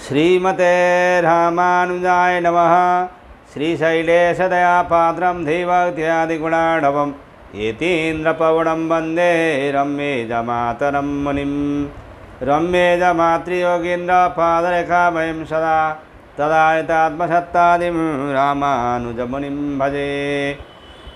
श्रीमते रामानुजाय नमः। श्रीशैलेशदयापात्रं धीभक्त्यादिगुणाढवं यतीन्द्रपवनं वन्दे रम्येजमातरं मुनिं। रम्येजमातृयोगीन्द्रपादरेखाभयं सदा तदायतात्मसत्तादिं रामानुजमुनिं भजे।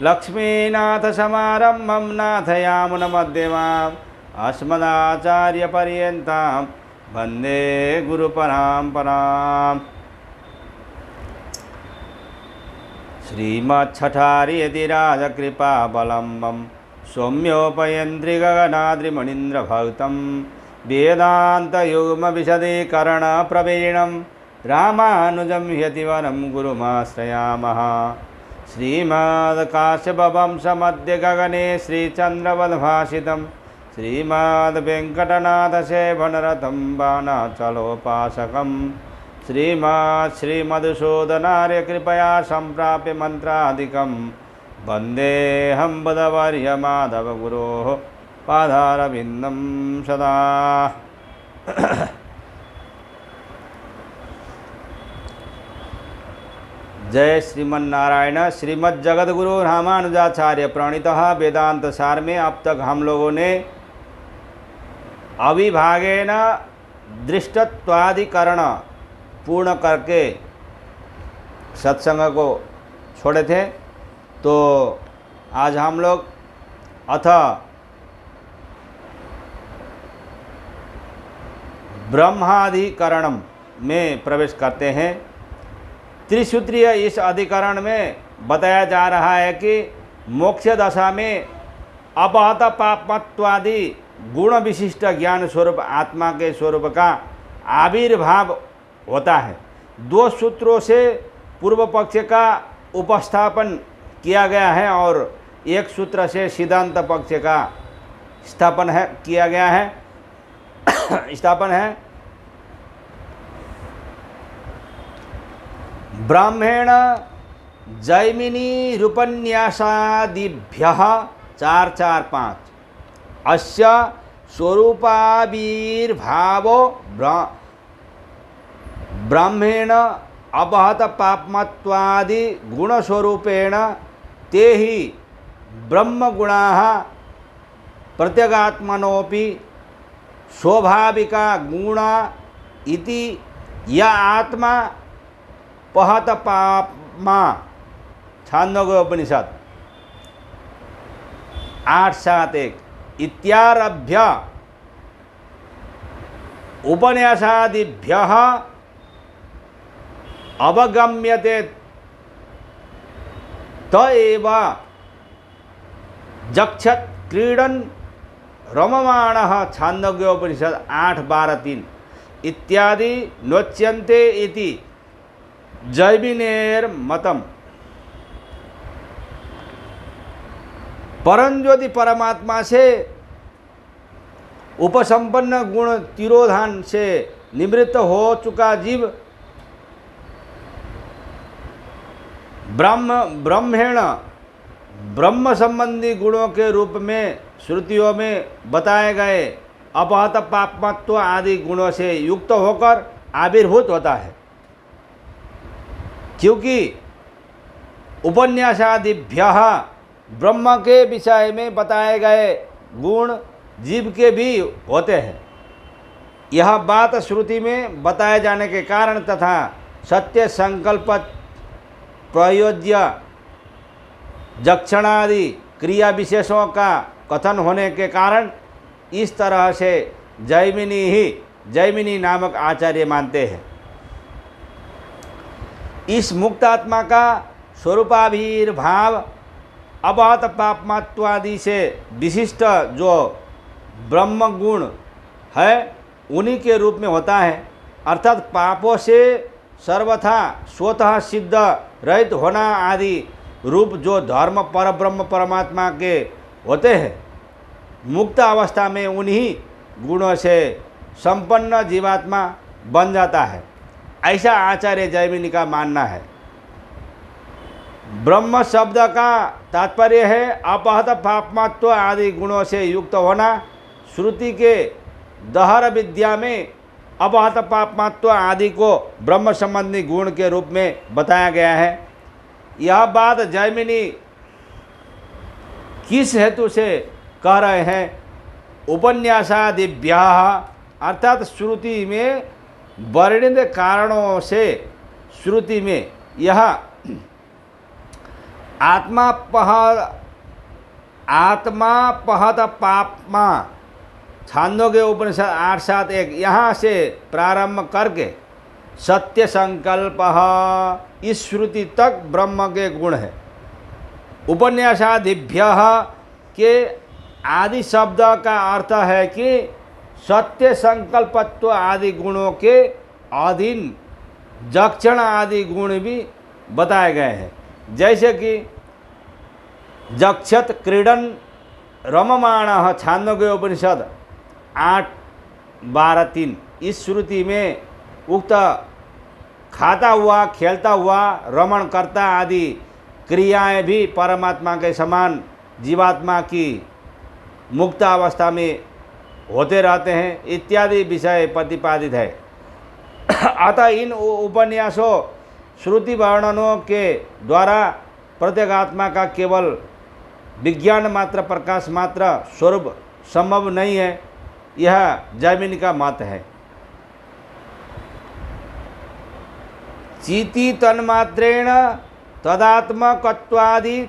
लक्ष्मीनाथसमारम्भं नाथयामुनमध्यमाम् अस्मदाचार्यपर्यन्तां वन्दे गुरुपरम्पराम्। श्रीमच्छठार्यतिराजकृपावलम्बं सौम्योपयन्त्रिगगनाद्रिमणीन्द्रभक्तं वेदान्तयुग्मविशदीकरणप्रवीणं रामानुजं यतिवरं गुरुमाश्रयामः। श्रीमद्काश्यपवंशमध्ये गगने श्रीचन्द्रवद्भासितं श्रीमद्वेङ्कटनाथसेवनरतं बाणाचलोपासकं श्रीमधुसूदनार्यकृपया सम्प्राप्य मन्त्रादिकं वन्देऽहं बुधवर्यमाधवगुरोः पादारविन्दं सदा। जय श्रीमन्नारायण। श्रीमद्जगद्गुरु रामानुजाचार्य प्रणीतः वेदांत सार में अब तक हम लोगों ने अविभागेन दृष्टत्वाधिकरण पूर्ण करके सत्संग को छोड़े थे। तो आज हम लोग अथ ब्रह्माधिकरणम में प्रवेश करते हैं। त्रिसूत्रीय इस अधिकरण में बताया जा रहा है कि मोक्ष दशा में अपहत पापमत्वादि गुण विशिष्ट ज्ञान स्वरूप आत्मा के स्वरूप का आविर्भाव होता है। दो सूत्रों से पूर्व पक्ष का उपस्थापन किया गया है और एक सूत्र से सिद्धांत पक्ष का स्थापन किया गया है। ब्राह्मण जैमिनीरुपन्यासादिभ्यः 4-4-5 अस्य स्वरूपाविर्भावो ब्राह्मण अपहत पापमत्वादि गुणस्वरूपेण ते ही ब्रह्मगुणाः प्रत्यगात्मनोपि स्वाभाविका गुणा इति या आत्मा पहत पापमा छान्दोग्योपनिषद 8-7-1 इत्यारभ्य उपन्यासादिभ्यः अवगम्यते त एव जक्षत क्रीडन रममाणः छान्दोग्योपनिषद 8-12-3 इत्यादि नोच्यन्ते इति जैमिनेर्मतम्। परंज्योति परमात्मा से उपसंपन्न गुण तिरोधान से निवृत्त हो चुका जीव ब्रह्मेण ब्रह्म संबंधी गुणों के रूप में श्रुतियों में बताए गए अपहत पापमत्व आदि गुणों से युक्त होकर आविर्भूत होता है। क्योंकि उपन्यासादिभ्यः ब्रह्म के विषय में बताए गए गुण जीव के भी होते हैं। यह बात श्रुति में बताए जाने के कारण तथा सत्य संकल्प प्रयोज्य जक्षणादि क्रिया विशेषों का कथन होने के कारण इस तरह से जैमिनी नामक आचार्य मानते हैं। इस मुक्त आत्मा का स्वरूपाविर्भाव अपहत पापमत्वादि से विशिष्ट जो ब्रह्म गुण है उन्हीं के रूप में होता है। अर्थात पापों से सर्वथा स्वतः सिद्ध रहित होना आदि रूप जो धर्म परब्रह्म परमात्मा के होते हैं, मुक्त अवस्था में उन्हीं गुणों से संपन्न जीवात्मा बन जाता है, ऐसा आचार्य जैमिनी का मानना है। ब्रह्म शब्द का तात्पर्य है अपहत पापमत्व आदि गुणों से युक्त होना। श्रुति के दहर विद्या में अबहत पापमात्व आदि को ब्रह्म संबंधी गुण के रूप में बताया गया है। यह बात जैमिनी किस हेतु से कह रहे हैं? उपन्यासादिभ्य अर्थात श्रुति में वर्णित कारणों से श्रुति में यह आत्मा पहत पापमा छांदोग्य उपनिषद 8.7.1 यहाँ से प्रारंभ करके सत्य संकल्प इस श्रुति तक ब्रह्म के गुण है। उपन्यासादिभ्य के आदि शब्द का अर्थ है कि सत्य संकल्पत्व आदि गुणों के अधीन जक्षण आदि गुण भी बताए गए हैं। जैसे कि जक्षत क्रीडन रममाण छांदोग्य उपनिषद 8.12.3 इस श्रुति में उक्त खाता हुआ, खेलता हुआ, रमण करता आदि क्रियाएं भी परमात्मा के समान जीवात्मा की मुक्त अवस्था में होते रहते हैं इत्यादि विषय प्रतिपादित है। अतः इन उपन्यासों श्रुति वर्णनों के द्वारा प्रत्येगात्मा का केवल विज्ञान मात्र, प्रकाश मात्र स्वरूप संभव नहीं है, यह जैमिनी का मत है। चीति तन्मात्रेण तदात्मकत्वादि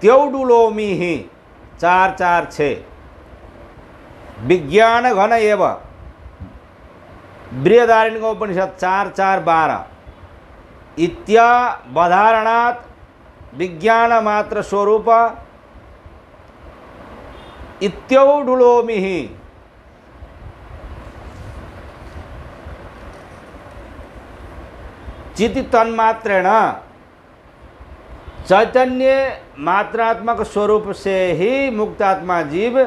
त्यौडुलोमी ही 4.4.6 विज्ञान घन एव बृहदारण्यकोपनिषद 4.4.12 इत्यावधारणात् विज्ञान मात्र स्वरूप इत्यौडुलोमी ही चिति तन्मात्रेण चैतन्य मात्रात्मक स्वरूप से ही मुक्तात्मा जीव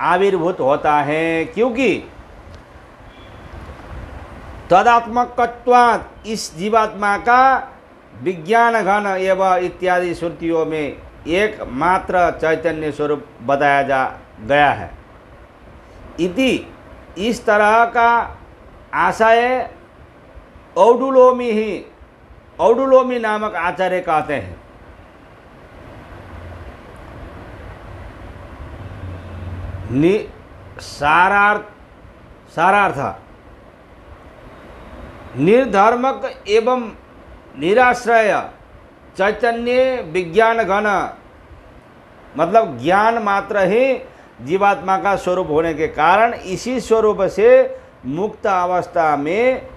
आविर्भूत होता है, क्योंकि तदात्मकत्वात् इस जीवात्मा का विज्ञान घन एवं इत्यादि श्रुतियों में एक मात्र चैतन्य स्वरूप बताया जा गया है। इति इस तरह का आशय औडुलोमी ही औडुलोमी नामक आचार्य कहते हैं। सारार्थ निर्धर्मक एवं निराश्रय चैतन्य विज्ञान घन मतलब ज्ञान मात्र ही जीवात्मा का स्वरूप होने के कारण इसी स्वरूप से मुक्त अवस्था में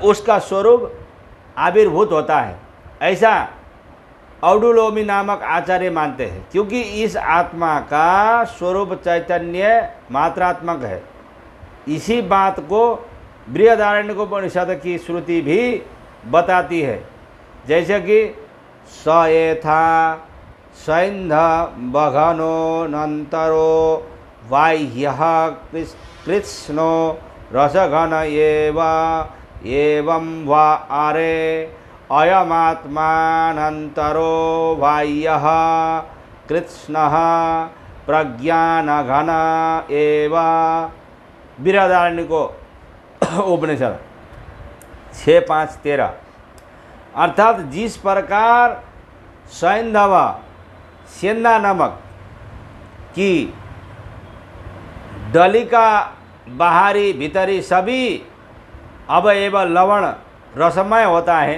उसका स्वरूप आविर्भूत होता है, ऐसा औडुलोमी नामक आचार्य मानते हैं। क्योंकि इस आत्मा का स्वरूप चैतन्य मात्रात्मक है। इसी बात को बृहदारण्यकोपनिषद की श्रुति भी बताती है। जैसे कि स एथा सैन्ध बघनो नंतरो बाह्यः कृत्स्नो रसघन एवं वा आरे अयमात्मानंतरो बाह्यः कृत्स्नः प्रज्ञानघन एव बृहदारण्यको उपनिषद 6.5.13 अर्थात जिस प्रकार सैंधव सेंधा नमक की डली का बाहरी भीतरी सभी अवयव लवण रसमय होता है,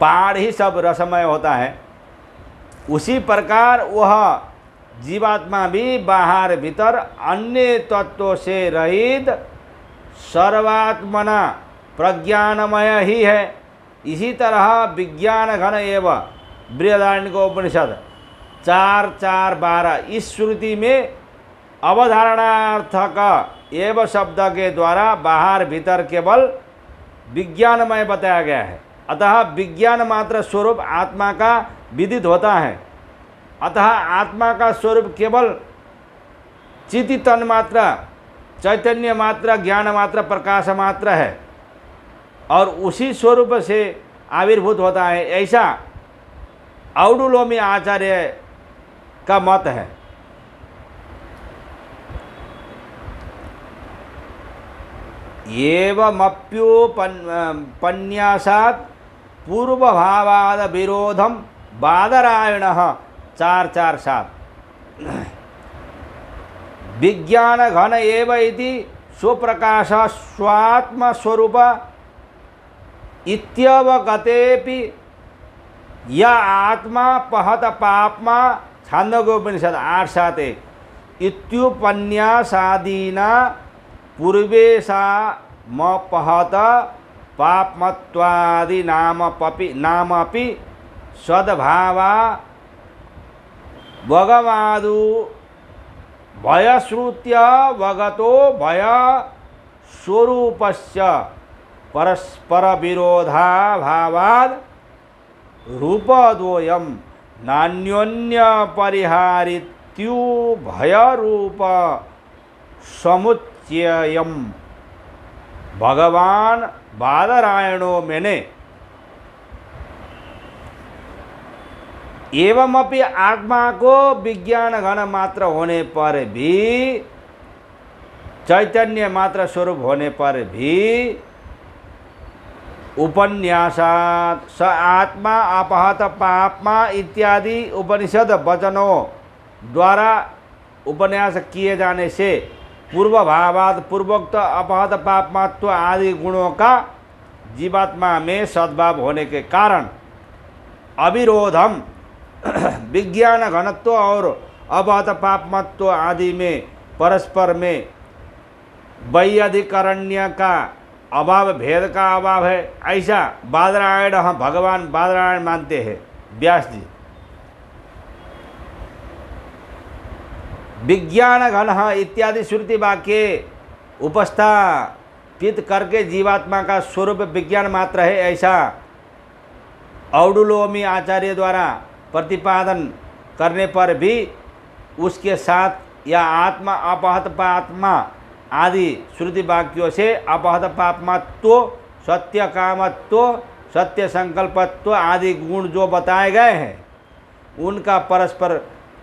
पहाड़ ही सब रसमय होता है, उसी प्रकार वह जीवात्मा भी बाहर भीतर अन्य तत्वों से रहित सर्वात्मना प्रज्ञानमय ही है। इसी तरह विज्ञान घन एवं बृहदारण्यकोपनिषद 4.4.12 इस श्रुति में अवधारणार्थक एवं शब्द के द्वारा बाहर भीतर केवल विज्ञानमय बताया गया है। अतः विज्ञान मात्र स्वरूप आत्मा का विदित होता है। अतः आत्मा का स्वरूप केवल चिति तन्मात्र, चैतन्य मात्र, ज्ञान मात्र, प्रकाश मात्र है और उसी स्वरूप से आविर्भूत होता है, ऐसा औडुलोमी आचार्य का मत है। एवमप्युपन्यासात् पूर्वभावाद विरोधम बादरायणः 447 विज्ञान घन एव इति स्वप्रकाश स्वात्म स्वरूप इत्यवगतेपि या आत्मा पहत पापमा छांदोग्योपनिषद 8:7 इत्युपन्यासादीना पूर्वेशा म पहत पापमत्वादि नामपि सद्भावा भगवादु भयश्रुत्य वगतो भय स्वरूपस्य परस्पर विरोधाभावाद रूपद्वयम् नान्योन्य परिहारित्यु भय रूप समुच्चयम् भगवान बादरायणो मैंने एवमपि आत्मा को विज्ञान घन मात्र होने पर भी चैतन्य मात्र स्वरूप होने पर भी उपन्यासात स आत्मा अपहत पापमा इत्यादि उपनिषद वचनों द्वारा उपन्यास किए जाने से पूर्व भावाद पूर्वोक्त अपहत पापमात्व आदि गुणों का जीवात्मा में सद्भाव होने के कारण अविरोधम विज्ञान घनत्व और अपहत पापमत्व आदि में परस्पर में वैयाधिकरण्य का अभाव भेद का अभाव है, ऐसा बादरायण हम भगवान बादरायण मानते हैं व्यास जी। विज्ञान घन इत्यादि श्रुति वाक्य उपस्थापित करके जीवात्मा का स्वरूप विज्ञान मात्र है, ऐसा औडुलोमी आचार्य द्वारा प्रतिपादन करने पर भी उसके साथ या आत्मा अपहत पात्मा आदि श्रुति वाक्यों से अपहत पापमत्व सत्य कामत्व सत्य संकल्पत्व आदि गुण जो बताए गए हैं उनका परस्पर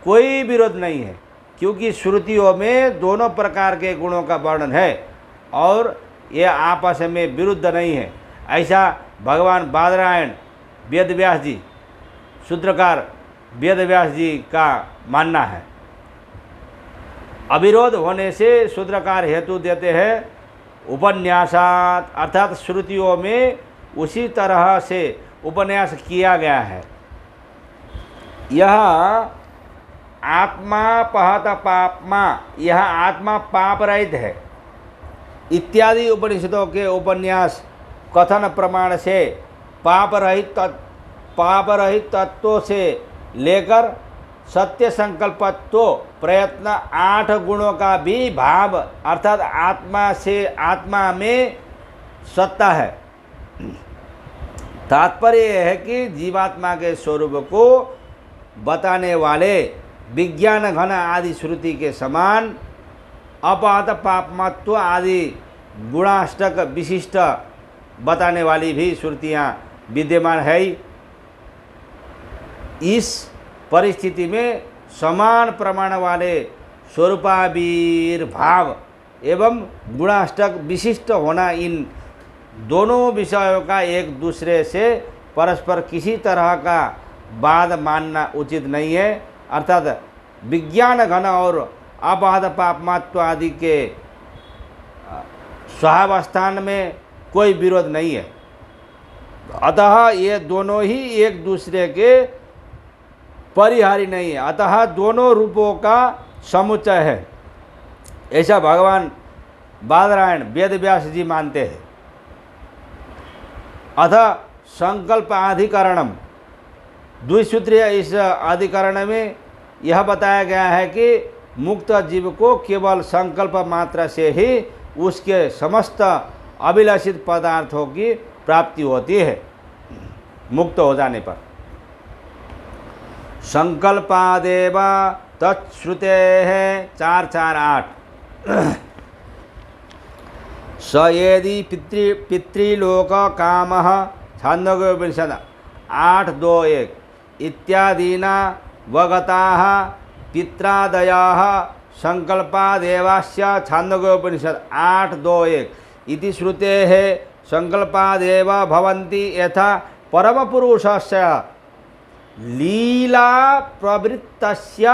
कोई विरोध नहीं है, क्योंकि श्रुतियों में दोनों प्रकार के गुणों का वर्णन है और ये आपस में विरुद्ध नहीं है, ऐसा भगवान बादरायण वेदव्यास जी सूत्रकार वेदव्यास जी का मानना है। अविरोध होने से सूत्रकार हेतु देते हैं उपन्यासात, अर्थात श्रुतियों में उसी तरह से उपन्यास किया गया है। यह आत्मा पहत पापमा, यह आत्मा पाप रहित है इत्यादि उपनिषदों के उपन्यास कथन प्रमाण से पाप रहित तत्वों से लेकर सत्य संकल्पत्व प्रयत्न 8 गुणों का भी भाव अर्थात आत्मा से आत्मा में सत्ता है। तात्पर्य यह है कि जीवात्मा के स्वरूप को बताने वाले विज्ञान घन आदि श्रुति के समान अपहत पापमत्व आदि गुणाष्टक विशिष्ट बताने वाली भी श्रुतियाँ विद्यमान है। इस परिस्थिति में समान प्रमाण वाले स्वरूपाविर्भाव एवं गुणाष्टक विशिष्ट होना इन दोनों विषयों का एक दूसरे से परस्पर किसी तरह का वाद मानना उचित नहीं है, अर्थात विज्ञान घन और अपहत पापमत्व आदि के स्वावस्थान में कोई विरोध नहीं है। अतः ये दोनों ही एक दूसरे के परिहारी नहीं है, अतः दोनों रूपों का समुच्चय है, ऐसा भगवान बादरायण वेदव्यास जी मानते हैं। अतः संकल्प अधिकरणम द्विसूत्रीय इस अधिकरण में यह बताया गया है कि मुक्त जीव को केवल संकल्प मात्र से ही उसके समस्त अभिलषित पदार्थों की प्राप्ति होती है मुक्त हो जाने पर। संकल्पादेव तत्श्रुते है 448 स यदि पितृलोक काम छांदोग्योपनिषद 8:2-1 इत्यादीना वगताः पित्रादयाः संकल्पादेवास्य छांदोग्योपनिषद 8:2-1 इति श्रुतेः संकल्पादेव भवन्ति यथा परमपुरुषस्य लीला प्रवृत्तस्य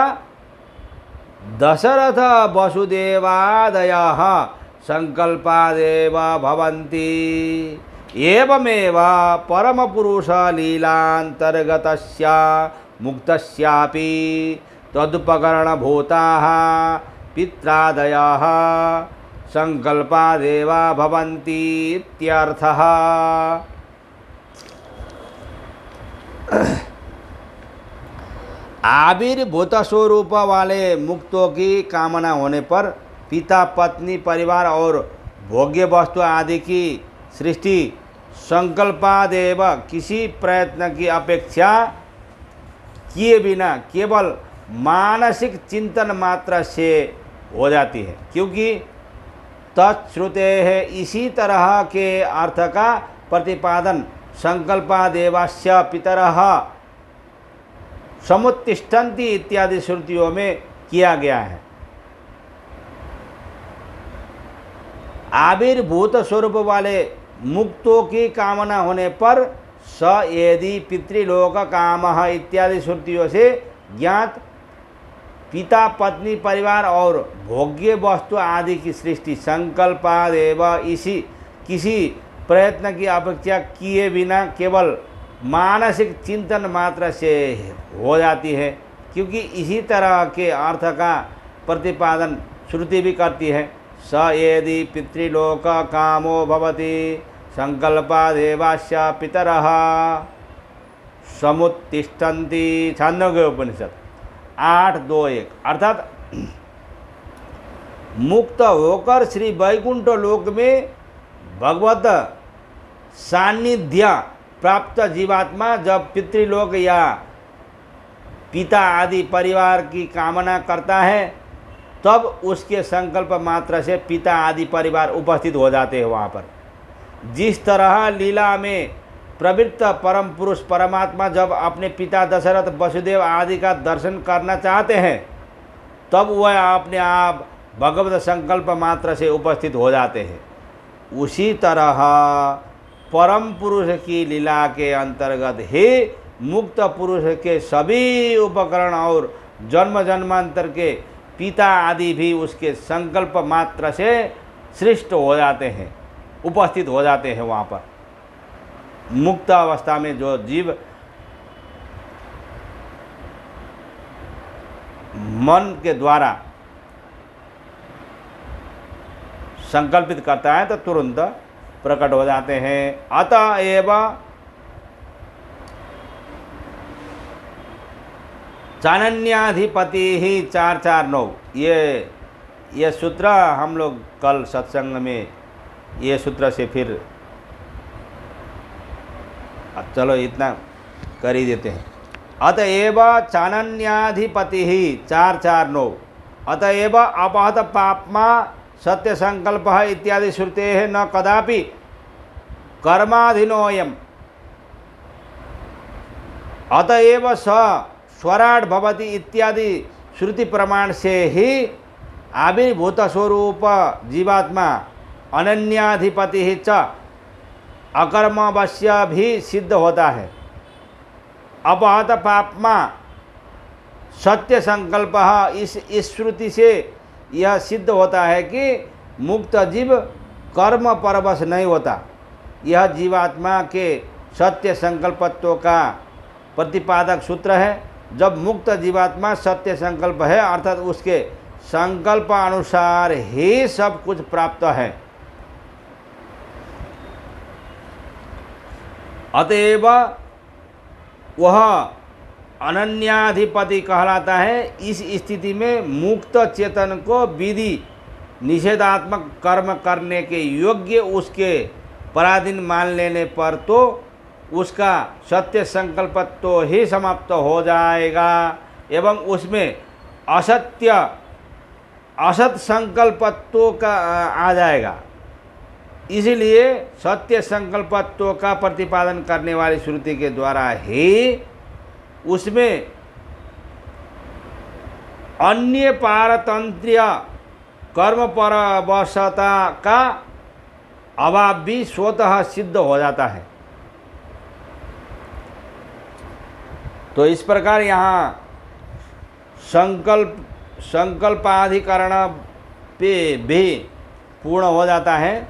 दशरथ वसुदेवादयः संकल्पादेव भवन्ति एवमेव परमपुरुष लीलान्तर्गतस्य मुक्तस्यापि तदुपकरणभूताः पित्रादयः संकल्पादेव भवन्ति इत्यर्थः। आविर्भूत स्वरूप वाले मुक्तों की कामना होने पर पिता पत्नी परिवार और भोग्य वस्तु आदि की सृष्टि संकल्पादेव किसी प्रयत्न की अपेक्षा किए बिना केवल मानसिक चिंतन मात्र से हो जाती है, क्योंकि तत्श्रुते है। इसी तरह के अर्थ का प्रतिपादन संकल्पादेवस्य पितरः समुत्तिष्ठन्ति इत्यादि श्रुतियों में किया गया है। आविर्भूत स्वरूप वाले मुक्तों की कामना होने पर स यदि पितृलोक कामः इत्यादि श्रुतियों से ज्ञात पिता पत्नी परिवार और भोग्य वस्तु आदि की सृष्टि संकल्पादेव इसी किसी प्रयत्न की अपेक्षा किए बिना केवल मानसिक चिंतन मात्र से हो जाती है, क्योंकि इसी तरह के अर्थ का प्रतिपादन श्रुति भी करती है। स यदि पितृलोक कामो भवति संकल्पादेवास्य पितरः समुत्तिष्ठन्ति। छांदोग्य उपनिषद 8:2-1। अर्थात मुक्त होकर श्री वैकुंठ लोक में भगवत सान्निध्य प्राप्त जीवात्मा जब पितृलोक या पिता आदि परिवार की कामना करता है तब उसके संकल्प मात्र से पिता आदि परिवार उपस्थित हो जाते हैं वहाँ पर। जिस तरह लीला में प्रवृत्त परम पुरुष परमात्मा जब अपने पिता दशरथ वसुदेव आदि का दर्शन करना चाहते हैं तब वह अपने आप भगवत संकल्प मात्र से उपस्थित हो जाते हैं। उसी तरह परम पुरुष की लीला के अंतर्गत ही मुक्त पुरुष के सभी उपकरण और जन्म जन्मांतर के पिता आदि भी उसके संकल्प मात्र से सृष्ट हो जाते हैं, उपस्थित हो जाते हैं वहाँ पर। मुक्त अवस्था में जो जीव मन के द्वारा संकल्पित करता है तो तुरंत प्रकट हो जाते हैं। अतएव चानन्याधिपति ही 449 ये सूत्र हम लोग कल सत्संग में ये सूत्र से फिर चलो इतना कर ही देते हैं। अतएव चानन्याधिपति ही 449 अतएव अपहत पापमा सत्य संकल्प इत्यादि श्रुते है न कदापि कर्माधीनोयम अतएव स स्वराट भवति इत्यादि श्रुति प्रमाण से ही आविर्भूत स्वरूप जीवात्मा अनन्याधिपति ही च अकर्मवश्य भी सिद्ध होता है। अपहत पापमा सत्य संकल्प इस श्रुति से यह सिद्ध होता है कि मुक्त जीव कर्म परवश नहीं होता। यह जीवात्मा के सत्य संकल्पत्व का प्रतिपादक सूत्र है। जब मुक्त जीवात्मा सत्य संकल्प है अर्थात उसके संकल्प अनुसार ही सब कुछ प्राप्त है। अतएव वह अनन्याधिपति कहलाता है। इस स्थिति में मुक्त चेतन को विधि निषेधात्मक कर्म करने के योग्य उसके पराधीन मान लेने पर तो उसका सत्य संकल्प तो ही समाप्त हो जाएगा एवं उसमें असत संकल्पत्व का आ जाएगा। इसलिए सत्य संकल्पत्व का प्रतिपादन करने वाली श्रुति के द्वारा ही उसमें अन्य पारतंत्र्य कर्म परवशता का अभाव भी स्वतः सिद्ध हो जाता है। तो इस प्रकार यहाँ संकल्पाधिकरण पे भी पूर्ण हो जाता है।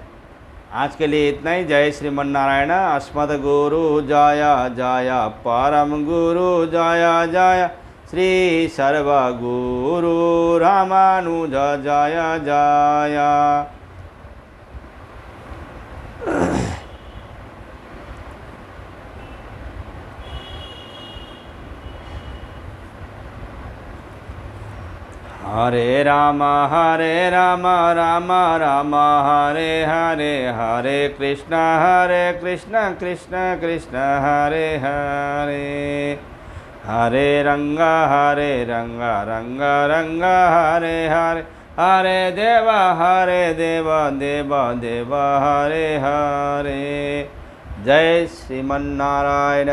आज के लिए इतना ही। जय श्रीमन नारायण। अस्मद् गुरु जय जय, परम गुरु जय जय, श्री सर्व गुरु रामानुज जय जय। हरे राम राम राम हरे हरे, हरे कृष्ण कृष्ण कृष्ण हरे हरे, हरे रंग रंग रंग हरे हरे, हरे देव देव देव हरे हरे। जय श्रीमन्नारायण।